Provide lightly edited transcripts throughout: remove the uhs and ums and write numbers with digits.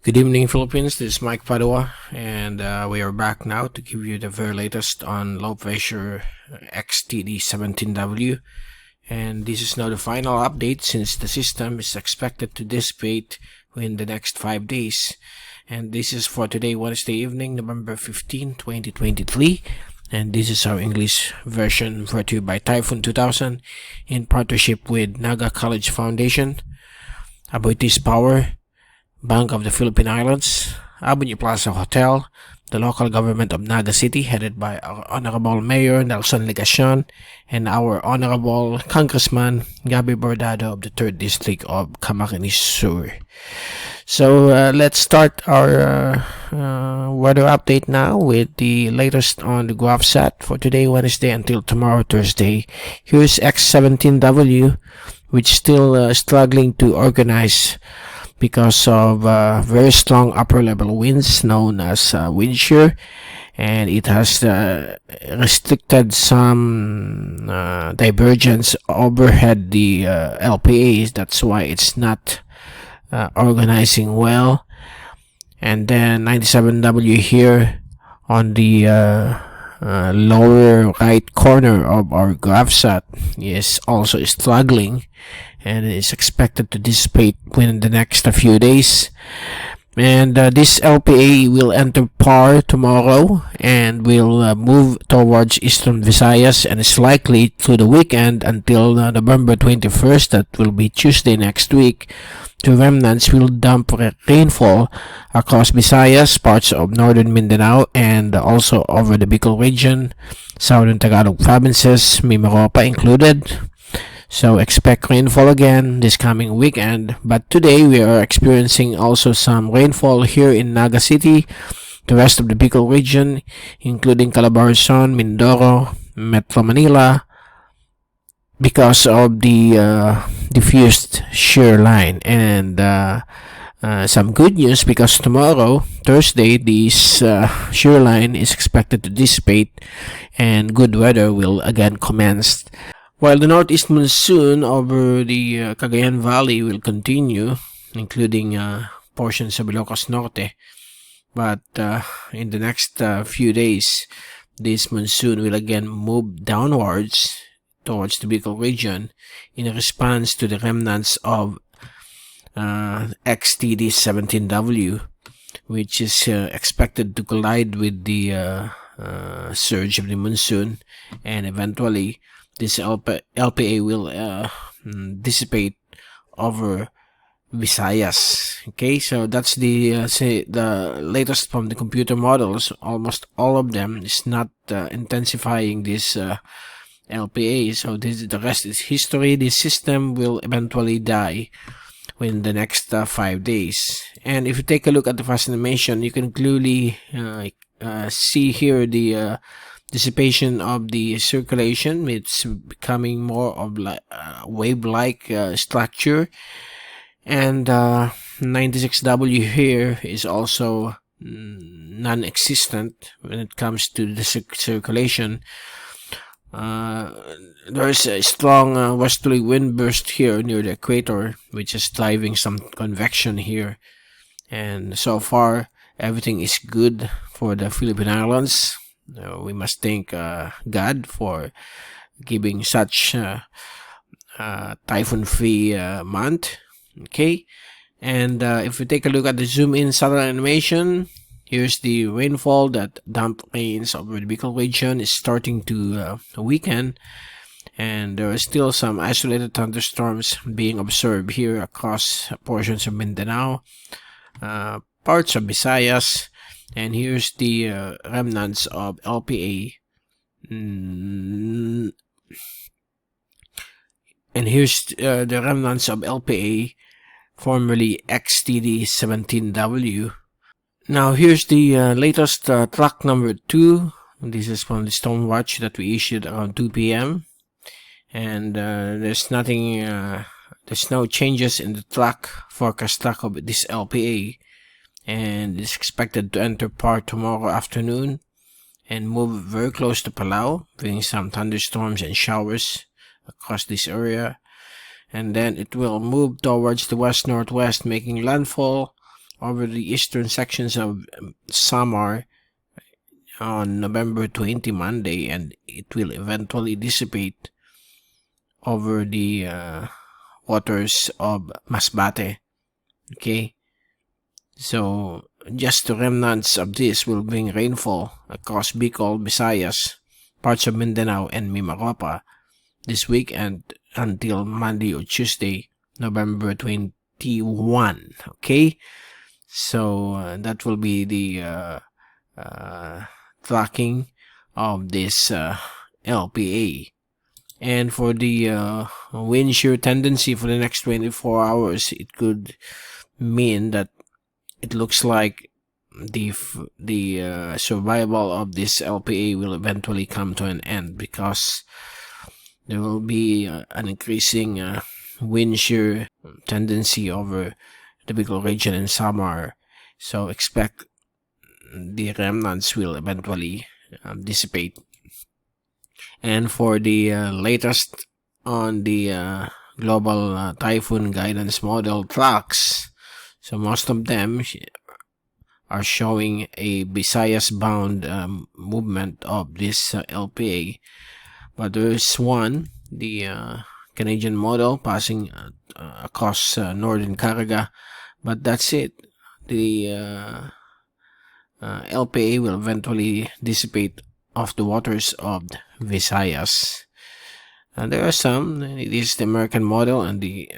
Good evening, Philippines. This is Mike Padua, and we are back now to give you the very latest on low pressure XTD17W. And this is now the final update since the system is expected to dissipate within the next 5 days. And this is for today, Wednesday evening, November 15, 2023. And this is our English version brought to you by Typhoon2000 in partnership with Naga College Foundation, Aboitiz Power, Bank of the Philippine Islands, Avenue Plaza Hotel, the local government of Naga City headed by our Honorable Mayor Nelson Legacion, and our Honorable Congressman Gabi Bordado of the 3rd District of Camarines Sur. So let's start our weather update now with the latest on the graph set for today, Wednesday, until tomorrow, Thursday. Here's X17W, which still struggling to organize because of very strong upper level winds known as wind shear, and it has restricted some divergence overhead the LPAs. That's why it's not organizing well. And then 97W here on the lower right corner of our graph set is also struggling, and is expected to dissipate within the next few days. And this LPA will enter par tomorrow and will move towards eastern Visayas, and is likely through the weekend until November 21st, that will be Tuesday next week. The remnants will dump rainfall across Visayas, parts of northern Mindanao, and also over the Bicol region, southern Tagalog provinces, Mimaropa included. So expect rainfall again this coming weekend. But today we are experiencing also some rainfall here in Naga City, the rest of the Bicol region, including Calabarzon, Mindoro, Metro Manila, because of the diffused shear line. And some good news, because tomorrow, Thursday, this shear line is expected to dissipate and good weather will again commence. While the northeast monsoon over the Cagayan Valley will continue, including portions of Ilocos Norte, but in the next few days, this monsoon will again move downwards towards the Bicol region in response to the remnants of XTD17W, which is expected to collide with the surge of the monsoon, and eventually this LPA will dissipate over Visayas. Okay, so that's the latest from the computer models. Almost all of them is not intensifying this LPA. So the rest is history. This system will eventually die within the next 5 days. And if you take a look at the fast animation, you can clearly see here the dissipation of the circulation. It's becoming more of like wave-like structure, and 96W here is also non-existent when it comes to the circulation. There's a strong westerly wind burst here near the equator, which is driving some convection here, and so far everything is good for the Philippine Islands. We must thank God for giving such typhoon-free month. Okay, and if we take a look at the zoom-in satellite animation, here's the rainfall. That dump rains over the Bicol region is starting to weaken, and there are still some isolated thunderstorms being observed here across portions of Mindanao, parts of Visayas. And here's the remnants of LPA. And here's the remnants of LPA, formerly XTD17W. Now here's the latest track number 2. This is from the storm watch that we issued around 2 p.m. And there's nothing, there's no changes in the track forecast track of this LPA. And it's expected to enter par tomorrow afternoon and move very close to Palau, bringing some thunderstorms and showers across this area. And then it will move towards the west-northwest, making landfall over the eastern sections of Samar on November 20, Monday, and it will eventually dissipate over the waters of Masbate. Okay, so just the remnants of this will bring rainfall across Bicol, Visayas, parts of Mindanao, and Mimaropa this week and until Monday or Tuesday, November 21. Okay, so that will be the tracking of this LPA. And for the wind shear tendency for the next 24 hours, it could mean that it looks like the survival of this LPA will eventually come to an end, because there will be an increasing wind shear tendency over the Bicol region and Samar. So expect the remnants will eventually dissipate. And for the latest on the global typhoon guidance model tracks, so most of them are showing a Visayas bound movement of this LPA, but there is one, the Canadian model, passing across northern Caraga, but that's it. The LPA will eventually dissipate off the waters of Visayas. There are some. It is the American model and the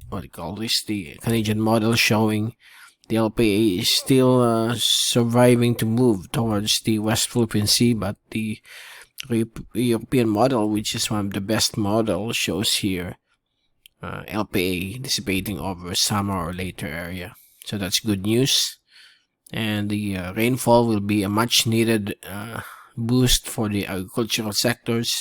the Canadian model showing the LPA is still surviving to move towards the West Philippine Sea, but the European model, which is one of the best models, shows here LPA dissipating over summer or later area. So that's good news. And the rainfall will be a much needed boost for the agricultural sectors,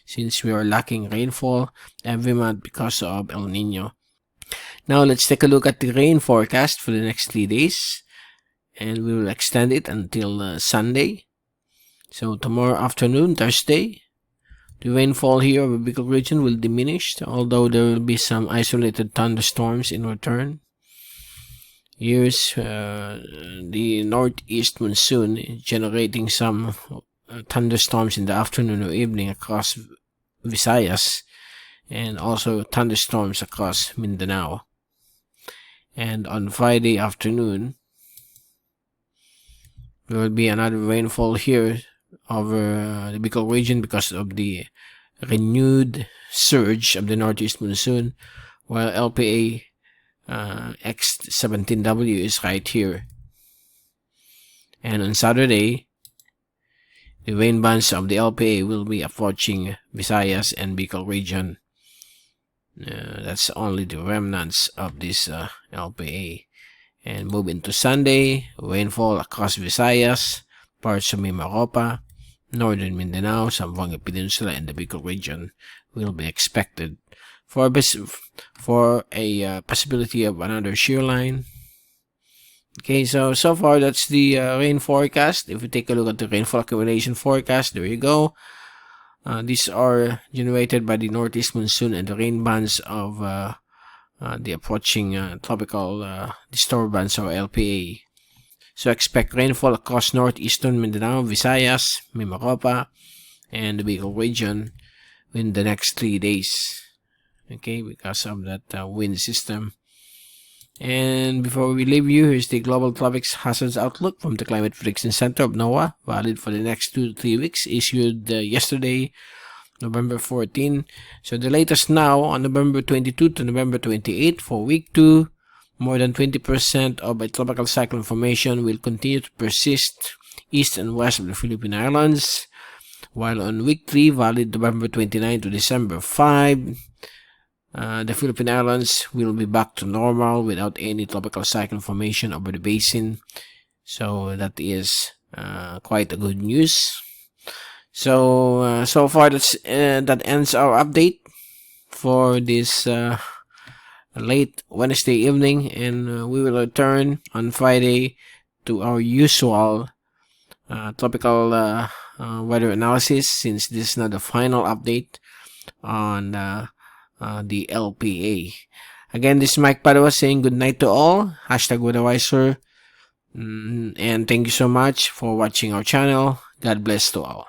since we are lacking rainfall every month because of El Nino. Now let's take a look at the rain forecast for the next 3 days, and we will extend it until Sunday. So tomorrow afternoon, Thursday, the rainfall here over the Bicol region will diminish, although there will be some isolated thunderstorms in return. Here's the northeast monsoon generating some thunderstorms in the afternoon or evening across Visayas, and also thunderstorms across Mindanao. And on Friday afternoon, there will be another rainfall here over the Bicol region because of the renewed surge of the northeast monsoon, while LPA X17W is right here. And on Saturday, the rain bands of the LPA will be approaching Visayas and Bicol region. That's only the remnants of this LPA. And move into Sunday, rainfall across Visayas, parts of Mimaropa, northern Mindanao, Zamboanga Peninsula, and the Bicol region will be expected for a possibility of another shear line. Okay, so far that's the rain forecast. If we take a look at the rainfall accumulation forecast, there you go. These are generated by the northeast monsoon and the rain bands of the approaching tropical disturbance or LPA. So expect rainfall across northeastern Mindanao, Visayas, Mimaropa, and the Bicol region in the next 3 days. Okay, because of that wind system. And before we leave you, here's the Global Tropics Hazards Outlook from the Climate Prediction Center of NOAA, valid for the next 2 to 3 weeks, issued yesterday, November 14. So the latest now on November 22 to November 28 for week 2, more than 20% of a tropical cyclone formation will continue to persist east and west of the Philippine Islands, while on week 3, valid November 29 to December 5, the Philippine Islands will be back to normal without any tropical cyclone formation over the basin. So that is quite a good news. So far that ends our update for this late Wednesday evening, and we will return on Friday to our usual tropical weather analysis, since this is not the final update on the LPA. Again, this is Mike Padua saying good night to all. Hashtag Weatherwiser. And thank you so much for watching our channel. God bless to all.